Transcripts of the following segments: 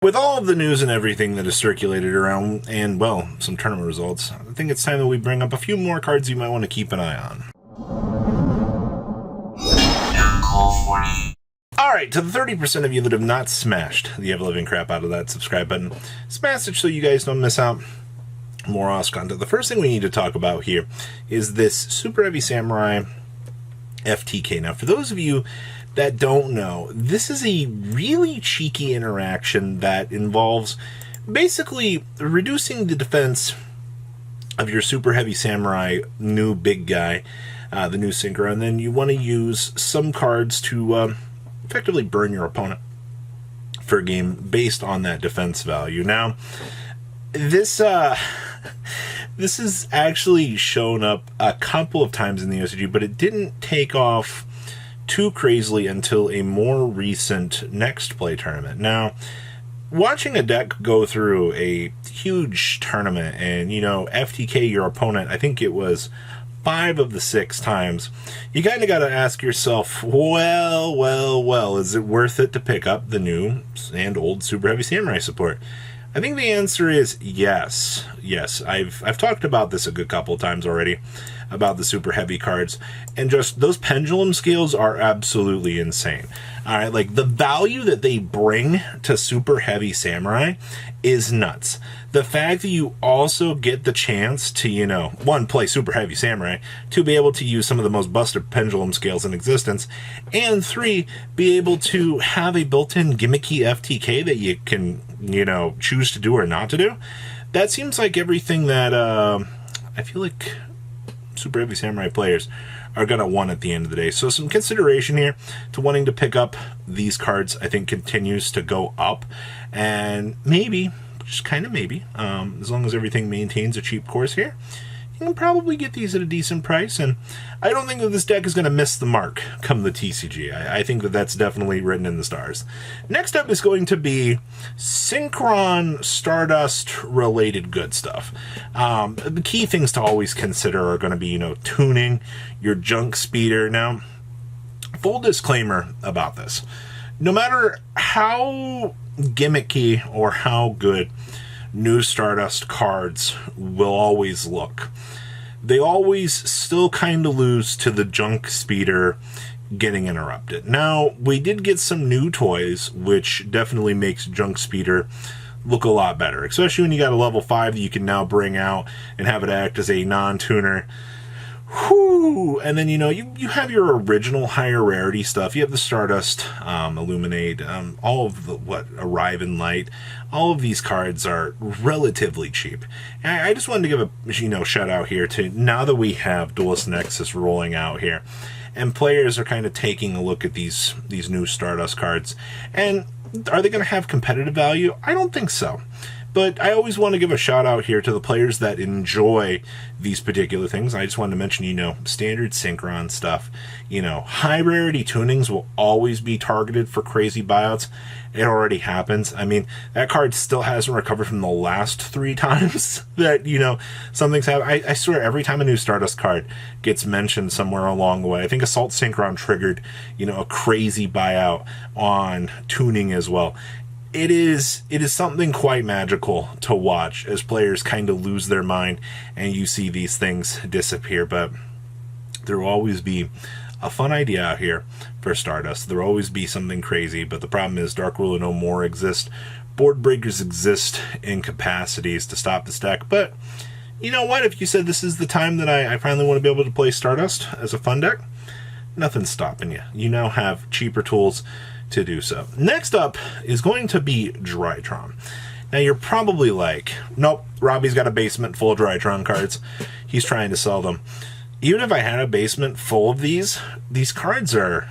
With all of the news and everything that is circulated around, and, well, some tournament results, I think it's time that we bring up a few more cards you might want to keep an eye on. Alright, to the 30% of you that have not smashed the ever-living crap out of that subscribe button, smash it so you guys don't miss out. More awesome content. The first thing we need to talk about here is this Super Heavy Samurai FTK. Now, for those of you that don't know, this is a really cheeky interaction that involves basically reducing the defense of your Super Heavy Samurai new big guy, the new Synchro, and then you want to use some cards to effectively burn your opponent for a game based on that defense value. Now, this has actually shown up a couple of times in the OCG, but it didn't take off too crazily until a more recent Next Play tournament. Now, watching a deck go through a huge tournament and, you know, FTK your opponent, I think it was 5 of the 6 times, you kind of got to ask yourself, well, is it worth it to pick up the new and old Super Heavy Samurai support? I think the answer is yes. Yes, I've talked about this a good couple of times already, about the super heavy cards, and just those pendulum scales are absolutely insane. Alright, like the value that they bring to Super Heavy Samurai is nuts. The fact that you also get the chance to, you know, 1, play Super Heavy Samurai, 2, be able to use some of the most busted pendulum scales in existence, and 3, be able to have a built-in gimmicky FTK that you can, you know, choose to do or not to do. That seems like everything that I feel like Super Heavy Samurai players are going to want at the end of the day. So some consideration here to wanting to pick up these cards, I think, continues to go up. And maybe, just kind of maybe, as long as everything maintains a cheap course here, you can probably get these at a decent price. And I don't think that this deck is going to miss the mark come the TCG. I think that that's definitely written in the stars. Next up is going to be Synchron Stardust related good stuff. The key things to always consider are going to be, you know, tuning your junk speeder. Now, full disclaimer about this. No matter how gimmicky or how good new Stardust cards will always look, they always still kind of lose to the junk speeder getting interrupted. Now, we did get some new toys, which definitely makes junk speeder look a lot better, especially when you got a level 5 that you can now bring out and have it act as a non-tuner. Whoo! And then, you know, you have your original higher rarity stuff. You have the Stardust, Illuminate, all of the, Arrive in Light. All of these cards are relatively cheap. And I just wanted to give a, you know, shout out here to, now that we have Duelist Nexus rolling out here, and players are kind of taking a look at these new Stardust cards, and are they going to have competitive value? I don't think so. But I always want to give a shout out here to the players that enjoy these particular things. I just wanted to mention, you know, standard Synchron stuff. You know, high rarity tunings will always be targeted for crazy buyouts. It already happens. I mean, that card still hasn't recovered from the last 3 times that, you know, something's happened. I swear every time a new Stardust card gets mentioned somewhere along the way, I think Assault Synchron triggered, you know, a crazy buyout on tuning as well. It is something quite magical to watch as players kind of lose their mind and you see these things disappear. But there will always be a fun idea out here for Stardust. There will always be something crazy, but the problem is Dark Ruler no more exist. Board breakers exist in capacities to stop this deck. But you know what? If you said this is the time that I finally want to be able to play Stardust as a fun deck, nothing's stopping you. You now have cheaper tools to do so. Next up is going to be Tron. Now you're probably like, nope, Robbie's got a basement full of Tron cards. He's trying to sell them. Even if I had a basement full of these cards they're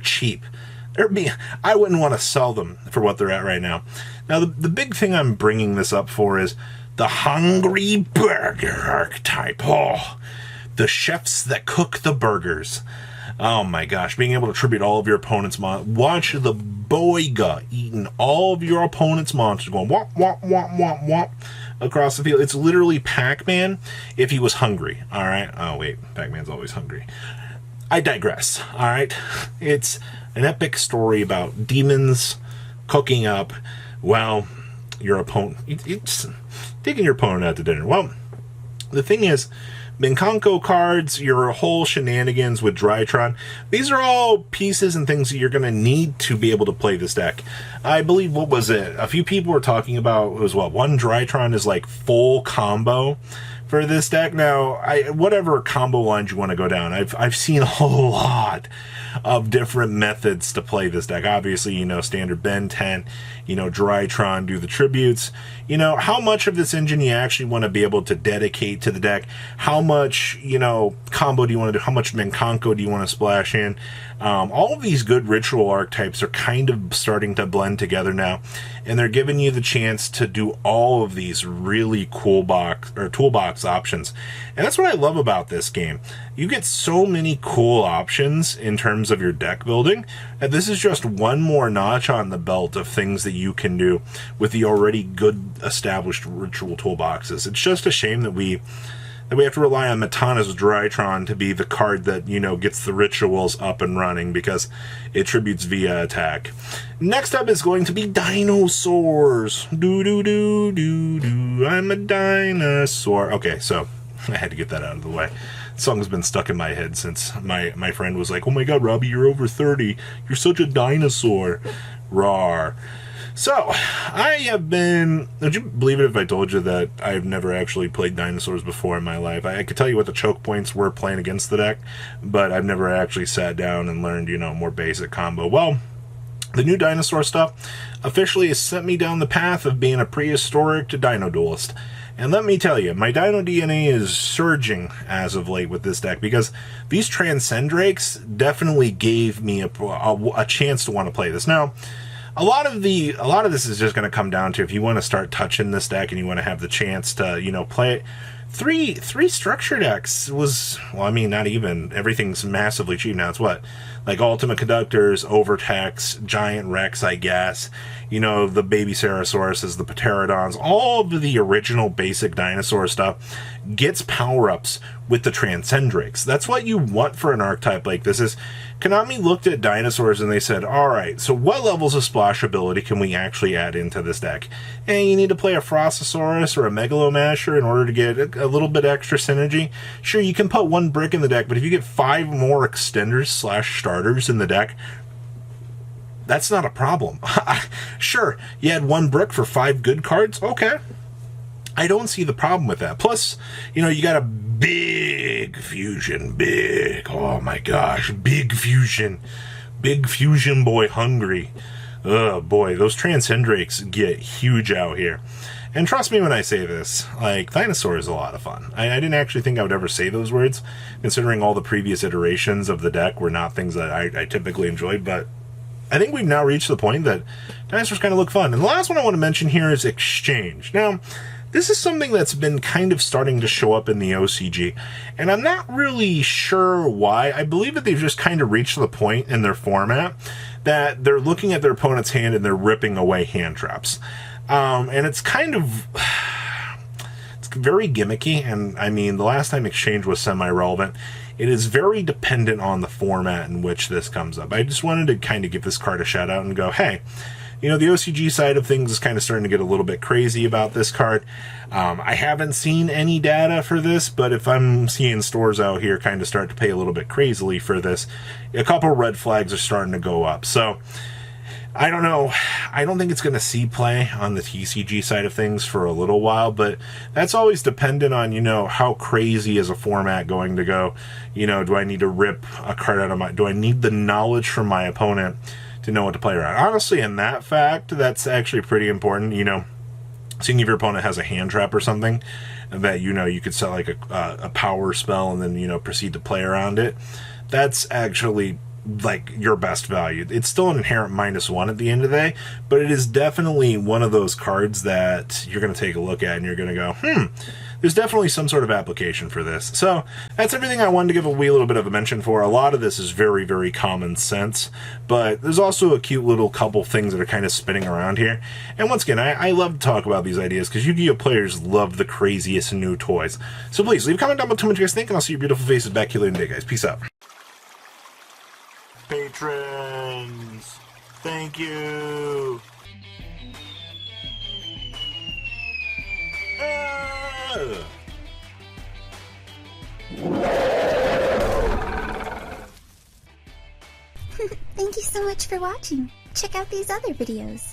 cheap. I wouldn't want to sell them for what they're at right now. Now the big thing I'm bringing this up for is the Hungry Burger archetype. Oh, the chefs that cook the burgers. Oh my gosh, being able to tribute all of your opponent's watch the Boiga eating all of your opponent's monsters, going womp, womp, womp, womp, womp across the field. It's literally Pac-Man if he was hungry, alright? Oh wait, Pac-Man's always hungry. I digress, alright? It's an epic story about demons cooking up well, your opponent, it's taking your opponent out to dinner. Well, the thing is, Minkonko cards, your whole shenanigans with Tron, these are all pieces and things that you're going to need to be able to play this deck. I believe, what was it? A few people were talking about, it was what, one Tron is like full combo for this deck. Now, whatever combo lines you want to go down, I've seen a lot of different methods to play this deck. Obviously, you know, standard Ben 10, you know, Tron, do the tributes. You know, how much of this engine you actually want to be able to dedicate to the deck? How much, you know, combo do you want to do? How much Minkonko do you want to splash in? All of these good ritual archetypes are kind of starting to blend together now, and they're giving you the chance to do all of these really cool toolbox options. And that's what I love about this game. You get so many cool options in terms of your deck building, and this is just one more notch on the belt of things that you can do with the already good established ritual toolboxes. It's just a shame that we have to rely on Matana's Tron to be the card that, you know, gets the rituals up and running because it tributes via attack. Next up is going to be Dinosaurs. Do-do-do-do-do, I'm a dinosaur. Okay, so I had to get that out of the way. The song's been stuck in my head since my friend was like, oh my god, Robbie, you're over 30. You're such a dinosaur. Rawr. So, I have been... Would you believe it if I told you that I've never actually played Dinosaurs before in my life? I could tell you what the choke points were playing against the deck, but I've never actually sat down and learned, you know, more basic combo. Well, the new Dinosaur stuff officially has sent me down the path of being a prehistoric to Dino Duelist. And let me tell you, my Dino DNA is surging as of late with this deck, because these Transcendrakes definitely gave me a chance to want to play this. Now, a lot of this is just going to come down to if you want to start touching this deck and you want to have the chance to, you know, play it. Three structure decks was, well, I mean, not even. Everything's massively cheap now. It's what? Like Ultimate Conductors, Overtex, Giant Rex, I guess. You know, the baby Cerasauruses, the Pterodons, all of the original basic dinosaur stuff gets power-ups with the Transcendrakes. That's what you want for an archetype like this. Is Konami looked at dinosaurs and they said, alright, so what levels of splashability can we actually add into this deck? And you need to play a Frostosaurus or a Megalomasher in order to get a little bit extra synergy. Sure, you can put one brick in the deck, but if you get 5 more extenders / starters in the deck, that's not a problem. Sure, you had 1 brick for 5 good cards? Okay. I don't see the problem with that. Plus, you know, you got a big fusion. Oh my gosh, big fusion. Big fusion boy hungry. Oh boy, those Transcendrakes get huge out here. And trust me when I say this, like, Dinosaur is a lot of fun. I didn't actually think I would ever say those words, considering all the previous iterations of the deck were not things that I typically enjoyed, but I think we've now reached the point that Dinosaurs kind of look fun. And the last one I want to mention here is Exchange. Now, this is something that's been kind of starting to show up in the OCG, and I'm not really sure why. I believe that they've just kind of reached the point in their format that they're looking at their opponent's hand and they're ripping away hand traps. And it's kind of... it's very gimmicky, and I mean, the last time Exchange was semi-relevant, it is very dependent on the format in which this comes up. I just wanted to kind of give this card a shout out and go, hey, you know, the OCG side of things is kind of starting to get a little bit crazy about this card. I haven't seen any data for this, but if I'm seeing stores out here kind of start to pay a little bit crazily for this, a couple red flags are starting to go up. So, I don't know. I don't think it's going to see play on the TCG side of things for a little while, but that's always dependent on, you know, how crazy is a format going to go. You know, do I need to rip a card out of my... Do I need the knowledge from my opponent to know what to play around? Honestly, in that fact, that's actually pretty important. You know, seeing if your opponent has a hand trap or something that, you know, you could set like a power spell and then, you know, proceed to play around it. That's actually like your best value. It's still an inherent -1 at the end of the day, but it is definitely one of those cards that you're going to take a look at and you're going to go, there's definitely some sort of application for this. So that's everything I wanted to give a wee little bit of a mention for. A lot of this is very, very common sense, but there's also a cute little couple things that are kind of spinning around here. And once again, I love to talk about these ideas because Yu-Gi-Oh! Players love the craziest new toys. So please leave a comment down below what you guys think, and I'll see your beautiful faces back here later today, guys. Peace out. Patrons, thank you. Thank you so much for watching. Check out these other videos.